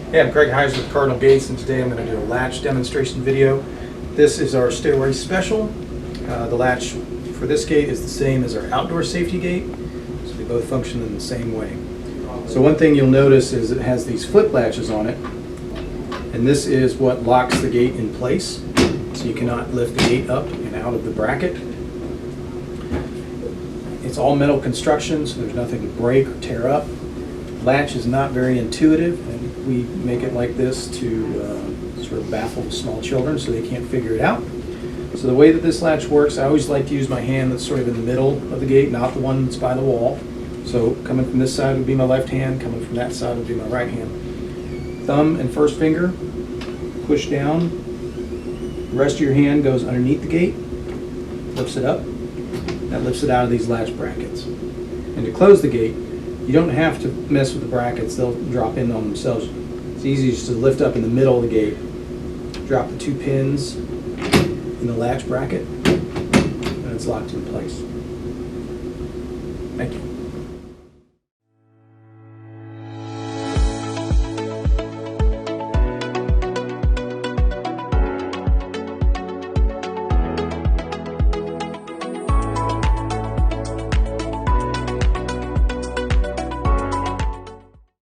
Hey, I'm Craig Heiser with Cardinal Gates, and today I'm going to do a latch demonstration video. This is our Stairway Special. The latch for this gate is the same as our outdoor safety gate, so they both function in the same way. So one thing you'll notice is it has these flip latches on it, and this is what locks the gate in place, so you cannot lift the gate up and out of the bracket. It's all metal construction, so there's nothing to break or tear up. Latch is not very intuitive, and we make it like this to sort of baffle small children so they can't figure it out. So the way that this latch works, I always like to use my hand that's sort of in the middle of the gate, not the one that's by the wall. So coming from this side would be my left hand, coming from that side would be my right hand. Thumb and first finger push down. The rest of your hand goes underneath the gate, lifts it up. That lifts it out of these latch brackets. And to close the gate, you don't have to mess with the brackets, they'll drop in on themselves. It's easy just to lift up in the middle of the gate, drop the two pins in the latch bracket, and it's locked in place. Thank you.